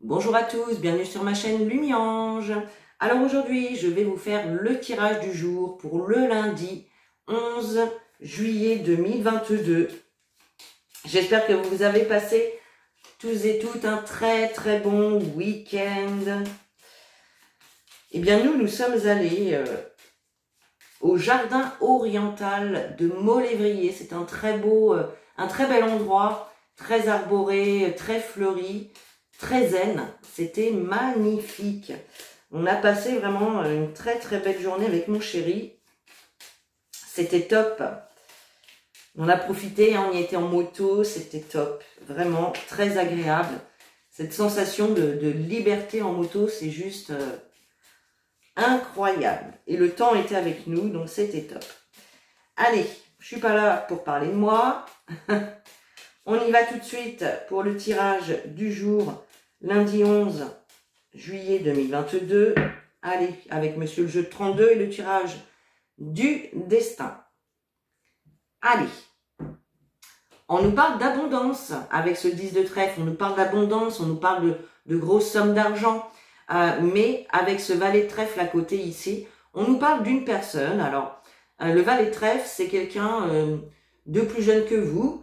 Bonjour à tous, bienvenue sur ma chaîne Lumiange. Alors aujourd'hui, je vais vous faire le tirage du jour pour le lundi 11 juillet 2022. J'espère que vous avez passé tous et toutes un très bon week-end. Eh bien nous sommes allés au jardin oriental de Maulévrier. C'est un très bel endroit, très arboré, très fleuri, très zen. C'était magnifique. On a passé vraiment une très belle journée avec mon chéri. C'était top. On a profité, on y était en moto, c'était top. Vraiment très agréable. Cette sensation de liberté en moto, c'est juste incroyable. Et le temps était avec nous, donc c'était top. Allez, je suis pas là pour parler de moi. On y va tout de suite pour le tirage du jour, lundi 11 juillet 2022. Allez, avec Monsieur le jeu de 32 et le tirage du destin. Allez, on nous parle d'abondance avec ce 10 de trèfle. On nous parle d'abondance, on nous parle de grosses sommes d'argent. Mais avec ce valet de trèfle à côté ici, on nous parle d'une personne. Alors, le valet de trèfle, c'est quelqu'un de plus jeune que vous,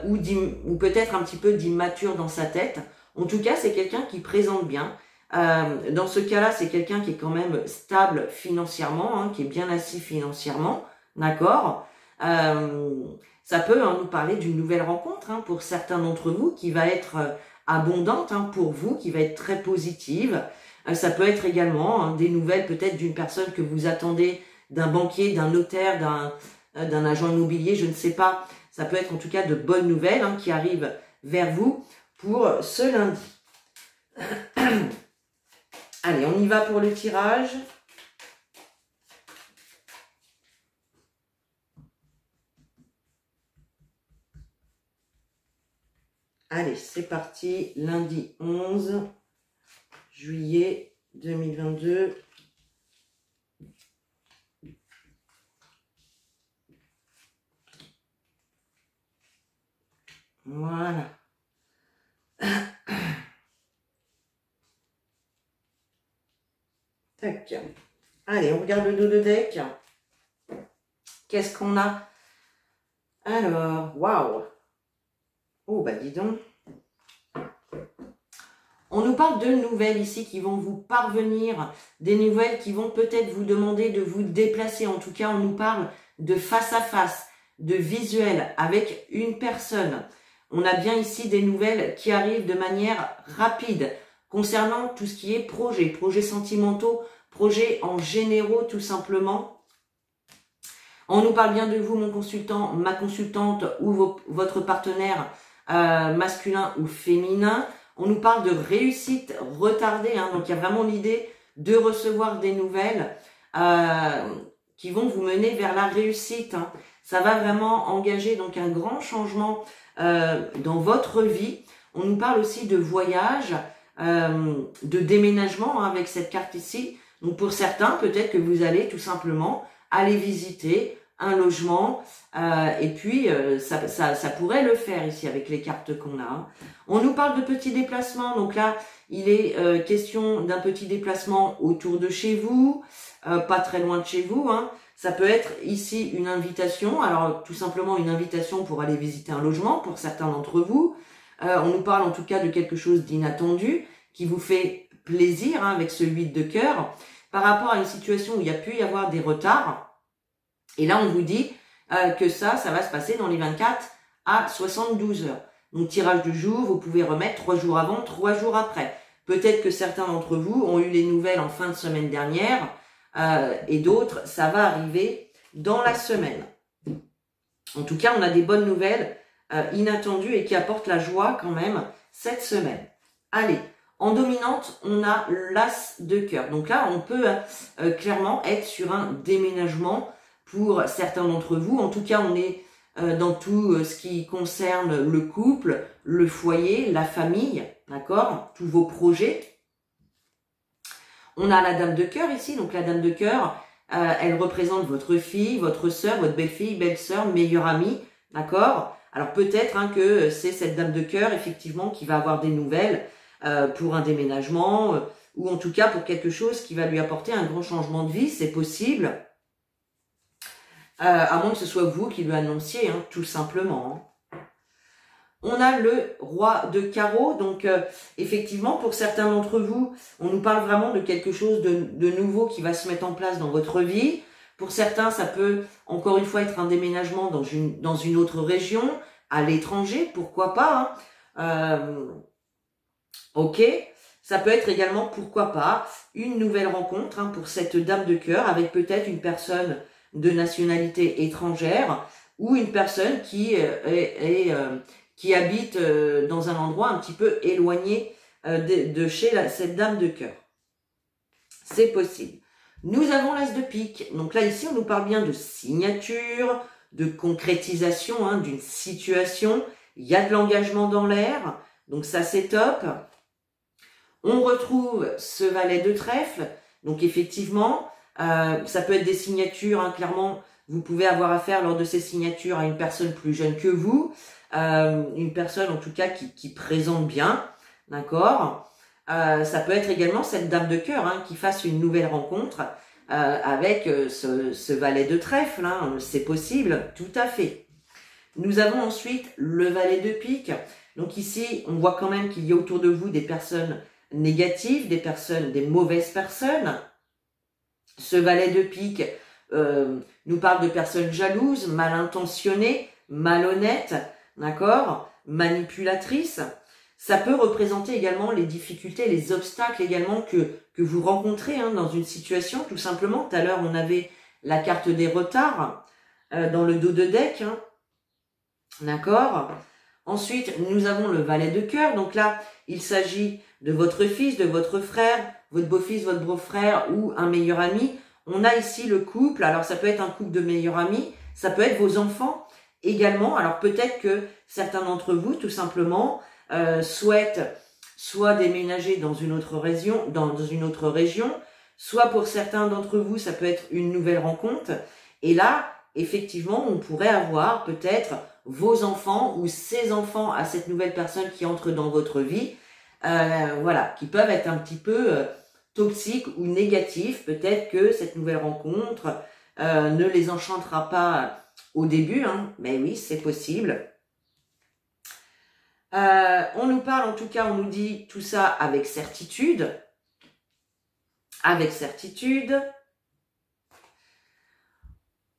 ou peut-être un petit peu d'immature dans sa tête. En tout cas, c'est quelqu'un qui présente bien. Dans ce cas-là, c'est quelqu'un qui est quand même stable financièrement, hein, qui est bien assis financièrement, d'accord. Ça peut nous parler d'une nouvelle rencontre pour certains d'entre vous qui va être abondante pour vous, qui va être très positive. Ça peut être également des nouvelles peut-être d'une personne que vous attendez, d'un banquier, d'un notaire, d'un agent immobilier, je ne sais pas. Ça peut être en tout cas de bonnes nouvelles qui arrivent vers vous pour ce lundi. Allez, on y va pour le tirage. Allez, c'est parti, lundi 11 juillet 2022. Voilà. Tac. Allez, on regarde le dos de deck. Qu'est-ce qu'on a? Alors, waouh. Oh, bah dis donc. On nous parle de nouvelles ici qui vont vous parvenir, des nouvelles qui vont peut-être vous demander de vous déplacer. En tout cas, on nous parle de face à face, de visuel avec une personne. On a bien ici des nouvelles qui arrivent de manière rapide concernant tout ce qui est projets sentimentaux, projets en généraux tout simplement. On nous parle bien de vous, mon consultant, ma consultante ou votre partenaire masculin ou féminin. On nous parle de réussite retardée, donc il y a vraiment l'idée de recevoir des nouvelles qui vont vous mener vers la réussite. Ça va vraiment engager donc un grand changement dans votre vie. On nous parle aussi de voyage, de déménagement avec cette carte ici. Donc pour certains, peut-être que vous allez tout simplement aller visiter un logement, et puis ça pourrait le faire ici avec les cartes qu'on a. On nous parle de petits déplacements, donc là il est question d'un petit déplacement autour de chez vous, pas très loin de chez vous. Ça peut être ici une invitation, alors tout simplement une invitation pour aller visiter un logement pour certains d'entre vous. On nous parle en tout cas de quelque chose d'inattendu qui vous fait plaisir avec ce 8 de cœur par rapport à une situation où il y a pu y avoir des retards. Et là, on vous dit que ça va se passer dans les 24 à 72 heures. Donc, tirage du jour, vous pouvez remettre 3 jours avant, 3 jours après. Peut-être que certains d'entre vous ont eu les nouvelles en fin de semaine dernière et d'autres, ça va arriver dans la semaine. En tout cas, on a des bonnes nouvelles inattendues et qui apportent la joie quand même cette semaine. Allez, en dominante, on a l'as de cœur. Donc là, on peut clairement être sur un déménagement pour certains d'entre vous. En tout cas, on est dans tout ce qui concerne le couple, le foyer, la famille, d'accord, tous vos projets. On a la dame de cœur ici. Donc la dame de cœur, elle représente votre fille, votre sœur, votre belle-fille, belle-sœur, meilleure amie, d'accord. Alors peut-être que c'est cette dame de cœur, effectivement, qui va avoir des nouvelles pour un déménagement, ou en tout cas pour quelque chose qui va lui apporter un grand changement de vie, c'est possible. À moins que ce soit vous qui lui annonciez, hein, tout simplement. On a le roi de carreau, donc effectivement, pour certains d'entre vous, on nous parle vraiment de quelque chose de nouveau qui va se mettre en place dans votre vie. Pour certains, ça peut, encore une fois, être un déménagement dans une autre région, à l'étranger, pourquoi pas. Hein. Ok, ça peut être également, pourquoi pas, une nouvelle rencontre hein, pour cette dame de cœur, avec peut-être une personne de nationalité étrangère, ou une personne qui habite dans un endroit un petit peu éloigné de chez cette dame de cœur. C'est possible. Nous avons l'as de pique. Donc là, ici, on nous parle bien de signature, de concrétisation hein, d'une situation. Il y a de l'engagement dans l'air. Donc ça, c'est top. On retrouve ce valet de trèfle. Donc effectivement, ça peut être des signatures. Hein, clairement, vous pouvez avoir affaire lors de ces signatures à une personne plus jeune que vous. Une personne en tout cas qui présente bien. D'accord ? Ça peut être également cette dame de cœur hein, qui fasse une nouvelle rencontre avec ce valet de trèfle. Hein, c'est possible, tout à fait. Nous avons ensuite le valet de pique. Donc ici, on voit quand même qu'il y a autour de vous des personnes négatives, des mauvaises personnes. Ce valet de pique nous parle de personnes jalouses, mal intentionnées, malhonnêtes, d'accord, manipulatrices. Ça peut représenter également les difficultés, les obstacles également que vous rencontrez hein, dans une situation, tout simplement. Tout à l'heure, on avait la carte des retards dans le dos de deck. Hein. D'accord. Ensuite, nous avons le valet de cœur. Donc là, il s'agit de votre fils, de votre frère, votre beau-fils, votre beau-frère ou un meilleur ami. On a ici le couple. Alors, ça peut être un couple de meilleurs amis. Ça peut être vos enfants également. Alors, peut-être que certains d'entre vous, tout simplement, souhaitent soit déménager dans une autre région, soit pour certains d'entre vous, ça peut être une nouvelle rencontre. Et là, effectivement, on pourrait avoir peut-être vos enfants ou ses enfants à cette nouvelle personne qui entre dans votre vie, voilà, qui peuvent être un petit peu toxiques ou négatifs. Peut-être que cette nouvelle rencontre ne les enchantera pas au début, hein, mais oui, c'est possible. On nous parle, en tout cas, on nous dit tout ça avec certitude. Avec certitude.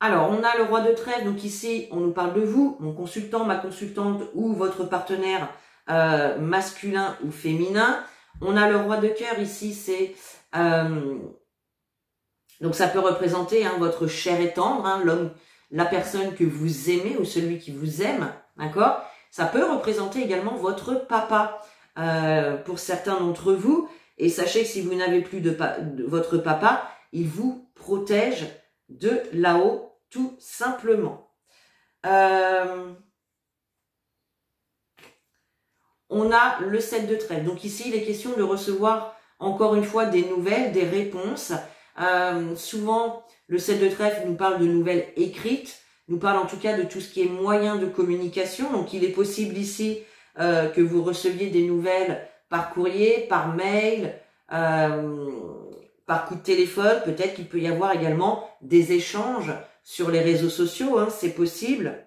Alors, on a le roi de trèfle. Donc ici, on nous parle de vous, mon consultant, ma consultante ou votre partenaire masculin ou féminin. On a le roi de cœur. Ici, c'est... donc ça peut représenter hein, votre chair et tendre, hein, l'homme, la personne que vous aimez ou celui qui vous aime. D'accord ? Ça peut représenter également votre papa pour certains d'entre vous. Et sachez que si vous n'avez plus de votre papa, il vous protège de là-haut, tout simplement. On a le 7 de trèfle. Donc ici, il est question de recevoir encore une fois des nouvelles, des réponses. Souvent, le 7 de trèfle nous parle de nouvelles écrites. Nous parle en tout cas de tout ce qui est moyen de communication. Donc, il est possible ici que vous receviez des nouvelles par courrier, par mail, par coup de téléphone. Peut-être qu'il peut y avoir également des échanges sur les réseaux sociaux. Hein, c'est possible.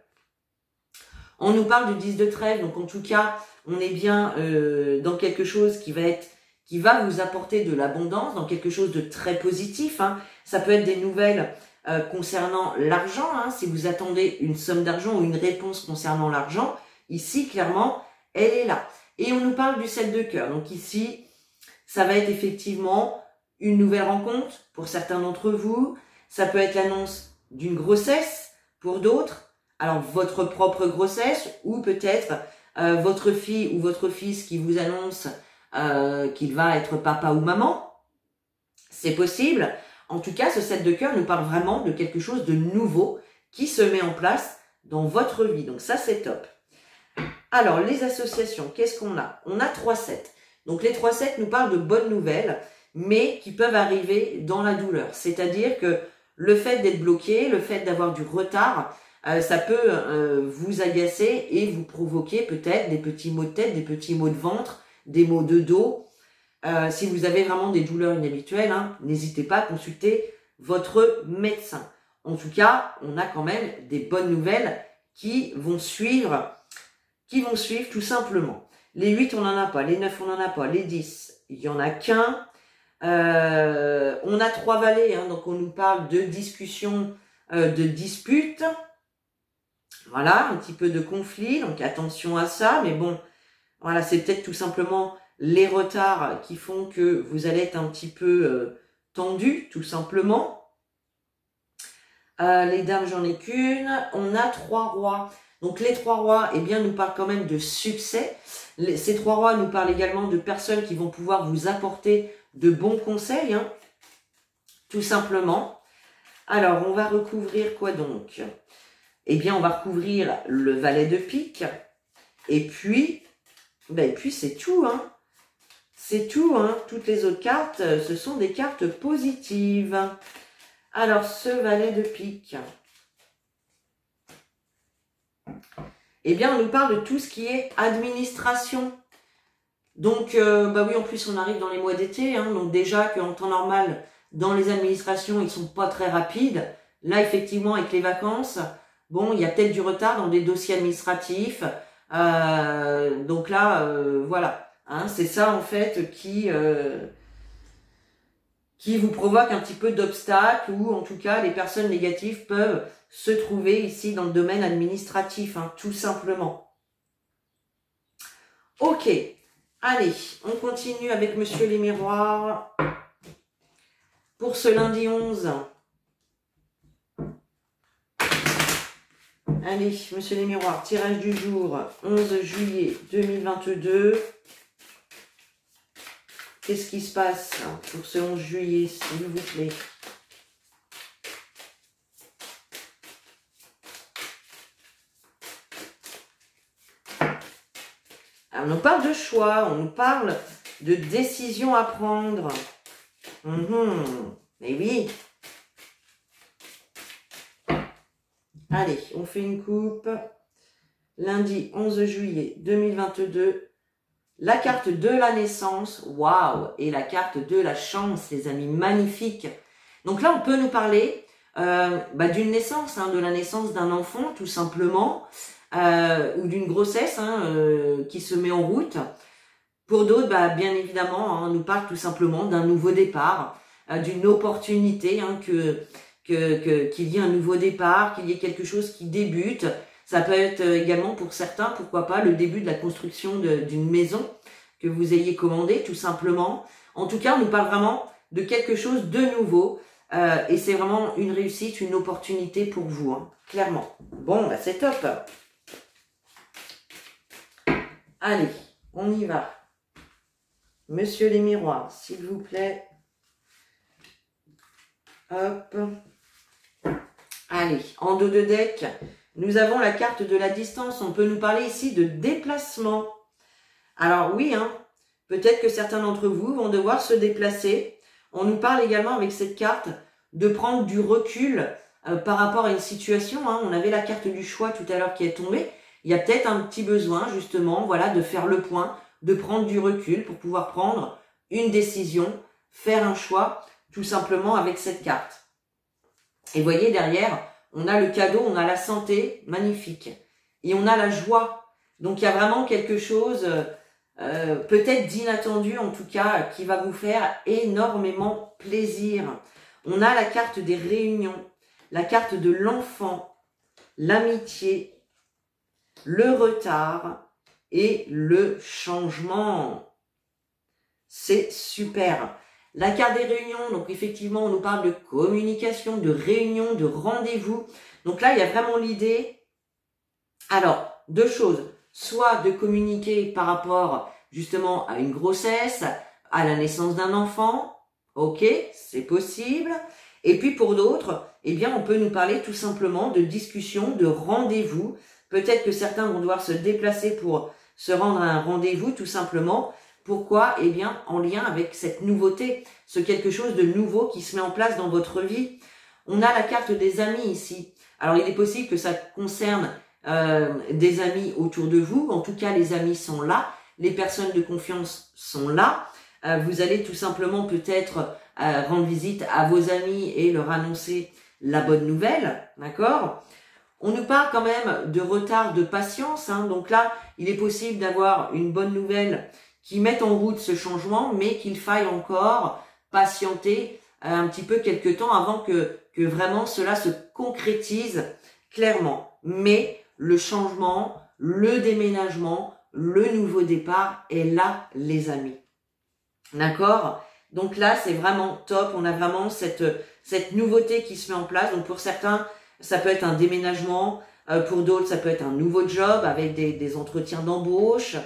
On nous parle du 10 de trèfle. Donc, en tout cas, on est bien dans quelque chose qui va vous apporter de l'abondance, dans quelque chose de très positif. Hein. Ça peut être des nouvelles concernant l'argent, hein, si vous attendez une somme d'argent ou une réponse concernant l'argent, ici, clairement, elle est là. Et on nous parle du 7 de cœur. Donc ici, ça va être effectivement une nouvelle rencontre pour certains d'entre vous. Ça peut être l'annonce d'une grossesse pour d'autres. Alors, votre propre grossesse ou peut-être votre fille ou votre fils qui vous annonce qu'il va être papa ou maman. C'est possible. En tout cas, ce 7 de cœur nous parle vraiment de quelque chose de nouveau qui se met en place dans votre vie. Donc ça, c'est top. Alors, les associations, qu'est-ce qu'on a? On a 3-7. Donc les 3-7 nous parlent de bonnes nouvelles, mais qui peuvent arriver dans la douleur. C'est-à-dire que le fait d'être bloqué, le fait d'avoir du retard, ça peut vous agacer et vous provoquer peut-être des petits maux de tête, des petits maux de ventre, des maux de dos. Si vous avez vraiment des douleurs inhabituelles, hein, n'hésitez pas à consulter votre médecin. En tout cas, on a quand même des bonnes nouvelles qui vont suivre tout simplement. Les 8, on n'en a pas. Les 9, on n'en a pas. Les 10, il y en a qu'un. On a 3 valets, hein, donc on nous parle de discussion, de dispute. Voilà, un petit peu de conflit, donc attention à ça. Mais bon, voilà, c'est peut-être tout simplement les retards qui font que vous allez être un petit peu tendu, tout simplement. Les dames, j'en ai qu'une. On a 3 rois. Donc les 3 rois, eh bien, nous parlent quand même de succès. Ces 3 rois nous parlent également de personnes qui vont pouvoir vous apporter de bons conseils, hein, tout simplement. Alors, on va recouvrir quoi donc? Eh bien, on va recouvrir le valet de pique. Et puis c'est tout, hein. C'est tout, hein. Toutes les autres cartes, ce sont des cartes positives. Alors, ce valet de pique, eh bien, on nous parle de tout ce qui est administration. Donc, oui, en plus, on arrive dans les mois d'été, hein, donc déjà qu'en temps normal, dans les administrations, ils sont pas très rapides. Là, effectivement, avec les vacances, bon, il y a peut-être du retard dans des dossiers administratifs. Donc là, voilà, hein, c'est ça, en fait, qui vous provoque un petit peu d'obstacles, ou en tout cas les personnes négatives peuvent se trouver ici dans le domaine administratif, hein, tout simplement. Ok, allez, on continue avec Monsieur les Miroirs. Pour ce lundi 11. Allez, Monsieur les Miroirs, tirage du jour, 11 juillet 2022. Qu'est-ce qui se passe pour ce 11 juillet, s'il vous plaît? Alors, on nous parle de choix, on nous parle de décision à prendre. Mais oui. Allez, on fait une coupe. Lundi 11 juillet 2022. La carte de la naissance, waouh, et la carte de la chance, les amis, magnifique. Donc là, on peut nous parler d'une naissance, hein, de la naissance d'un enfant, tout simplement, ou d'une grossesse qui se met en route. Pour d'autres, bien évidemment, hein, on nous parle tout simplement d'un nouveau départ, d'une opportunité, hein, qu'il y ait un nouveau départ, qu'il y ait quelque chose qui débute. Ça peut être également pour certains, pourquoi pas, le début de la construction d'une maison que vous ayez commandée, tout simplement. En tout cas, on nous parle vraiment de quelque chose de nouveau et c'est vraiment une réussite, une opportunité pour vous, hein, clairement. Bon, c'est top. Allez, on y va. Monsieur les Miroirs, s'il vous plaît. Hop. Allez, en dos de deck, nous avons la carte de la distance. On peut nous parler ici de déplacement. Alors oui, hein, peut-être que certains d'entre vous vont devoir se déplacer. On nous parle également avec cette carte de prendre du recul par rapport à une situation. Hein. On avait la carte du choix tout à l'heure qui est tombée. Il y a peut-être un petit besoin justement, voilà, de faire le point, de prendre du recul pour pouvoir prendre une décision, faire un choix, tout simplement avec cette carte. Et voyez derrière, on a le cadeau, on a la santé, magnifique. Et on a la joie. Donc il y a vraiment quelque chose, peut-être d'inattendu en tout cas, qui va vous faire énormément plaisir. On a la carte des réunions, la carte de l'enfant, l'amitié, le retard et le changement. C'est super. La carte des réunions, donc effectivement, on nous parle de communication, de réunion, de rendez-vous. Donc là, il y a vraiment l'idée, alors, deux choses. Soit de communiquer par rapport justement à une grossesse, à la naissance d'un enfant. Ok, c'est possible. Et puis pour d'autres, eh bien, on peut nous parler tout simplement de discussion, de rendez-vous. Peut-être que certains vont devoir se déplacer pour se rendre à un rendez-vous, tout simplement. Pourquoi? Eh bien, en lien avec cette nouveauté, ce quelque chose de nouveau qui se met en place dans votre vie. On a la carte des amis ici. Alors, il est possible que ça concerne des amis autour de vous. En tout cas, les amis sont là. les personnes de confiance sont là. Vous allez tout simplement peut-être rendre visite à vos amis et leur annoncer la bonne nouvelle, d'accord? On nous parle quand même de retard de patience, hein, donc là, il est possible d'avoir une bonne nouvelle qui mette en route ce changement, mais qu'il faille encore patienter un petit peu quelques temps avant que vraiment cela se concrétise clairement. Mais le changement, le déménagement, le nouveau départ est là, les amis. D'accord? Donc là, c'est vraiment top. On a vraiment cette nouveauté qui se met en place. Donc pour certains, ça peut être un déménagement. Pour d'autres, ça peut être un nouveau job avec des entretiens d'embauche.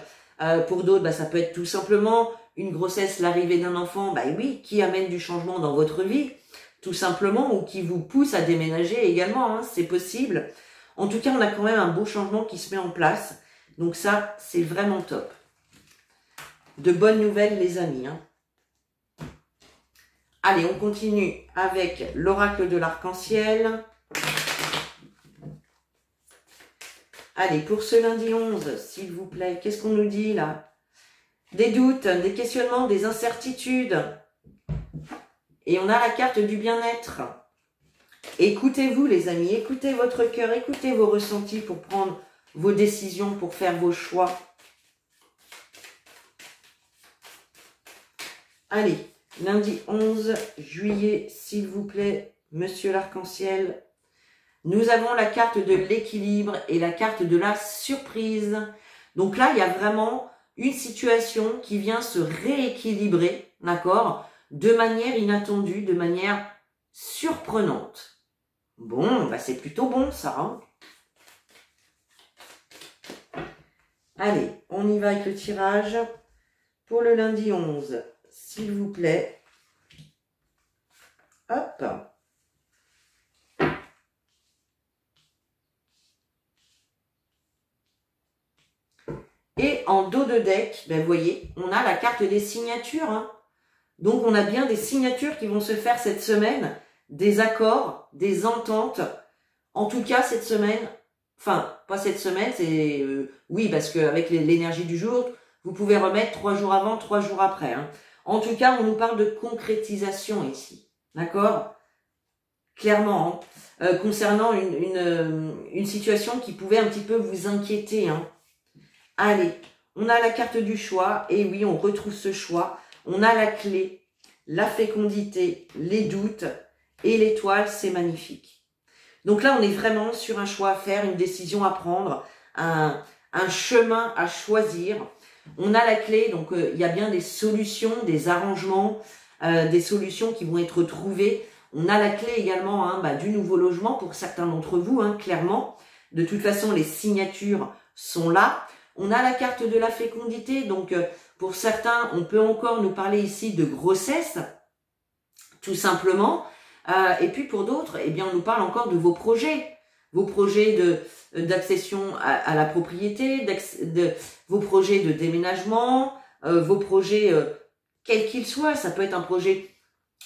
Pour d'autres, ça peut être tout simplement une grossesse, l'arrivée d'un enfant, oui, qui amène du changement dans votre vie, tout simplement, ou qui vous pousse à déménager également, hein, c'est possible. En tout cas, on a quand même un beau changement qui se met en place. Donc ça, c'est vraiment top. De bonnes nouvelles, les amis. Hein. Allez, on continue avec l'oracle de l'arc-en-ciel. Allez, pour ce lundi 11, s'il vous plaît, qu'est-ce qu'on nous dit là? Des doutes, des questionnements, des incertitudes. Et on a la carte du bien-être. Écoutez-vous, les amis, écoutez votre cœur, écoutez vos ressentis pour prendre vos décisions, pour faire vos choix. Allez, lundi 11 juillet, s'il vous plaît, monsieur l'arc-en-ciel. Nous avons la carte de l'équilibre et la carte de la surprise. Donc là, il y a vraiment une situation qui vient se rééquilibrer, d'accord, de manière inattendue, de manière surprenante. Bon, c'est plutôt bon ça. Hein. Allez, on y va avec le tirage pour le lundi 11, s'il vous plaît. Hop. Et en dos de deck, vous voyez, on a la carte des signatures. Hein. Donc, on a bien des signatures qui vont se faire cette semaine, des accords, des ententes. En tout cas, cette semaine, enfin, pas cette semaine, c'est... oui, parce qu'avec l'énergie du jour, vous pouvez remettre 3 jours avant, 3 jours après. Hein. En tout cas, on nous parle de concrétisation ici. D'accord? Clairement, hein, concernant une situation qui pouvait un petit peu vous inquiéter, hein. Allez, on a la carte du choix, et oui, on retrouve ce choix. On a la clé, la fécondité, les doutes, et l'étoile, c'est magnifique. Donc là, on est vraiment sur un choix à faire, une décision à prendre, un chemin à choisir. On a la clé, donc il y a bien des solutions, des arrangements, des solutions qui vont être trouvées. On a la clé également hein, du nouveau logement pour certains d'entre vous, hein, clairement. De toute façon, les signatures sont là. On a la carte de la fécondité, donc pour certains, on peut encore nous parler ici de grossesse, tout simplement. Et puis pour d'autres, eh bien, on nous parle encore de vos projets d'accession à la propriété, vos projets de déménagement, vos projets quels qu'ils soient. Ça peut être un projet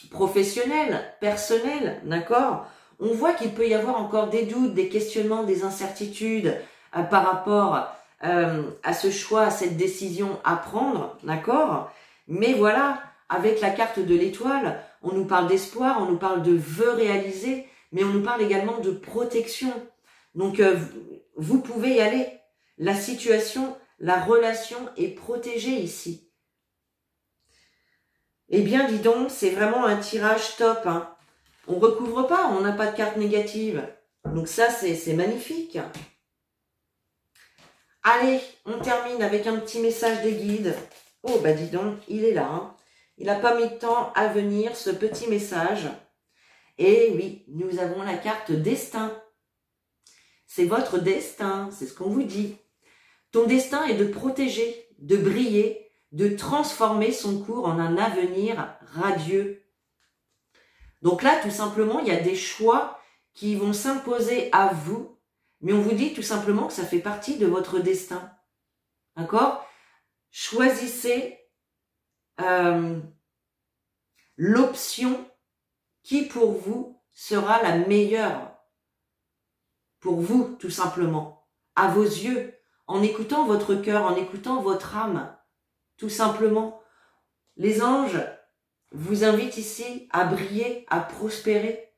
professionnel, personnel, d'accord? On voit qu'il peut y avoir encore des doutes, des questionnements, des incertitudes par rapport à ce choix, à cette décision à prendre, d'accord? Mais voilà, avec la carte de l'étoile, on nous parle d'espoir, on nous parle de vœux réalisés, mais on nous parle également de protection. Donc, vous pouvez y aller. La situation, la relation est protégée ici. Eh bien, dis donc, c'est vraiment un tirage top. Hein. On recouvre pas, on n'a pas de carte négative. Donc ça, c'est magnifique. Allez, on termine avec un petit message des guides. Oh, dis donc, il est là. Hein. Il n'a pas mis de temps à venir, ce petit message. Et oui, nous avons la carte destin. C'est votre destin, c'est ce qu'on vous dit. Ton destin est de protéger, de briller, de transformer son cours en un avenir radieux. Donc là, tout simplement, il y a des choix qui vont s'imposer à vous, mais on vous dit tout simplement que ça fait partie de votre destin. D'accord? Choisissez l'option qui pour vous sera la meilleure. Pour vous, tout simplement. À vos yeux, en écoutant votre cœur, en écoutant votre âme, tout simplement. Les anges vous invitent ici à briller, à prospérer.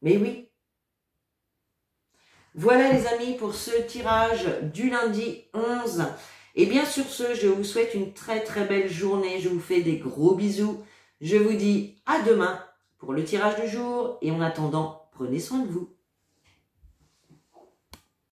Mais oui. Voilà les amis pour ce tirage du lundi 11. Et bien sur ce, je vous souhaite une très très belle journée. Je vous fais des gros bisous. Je vous dis à demain pour le tirage du jour. Et en attendant, prenez soin de vous.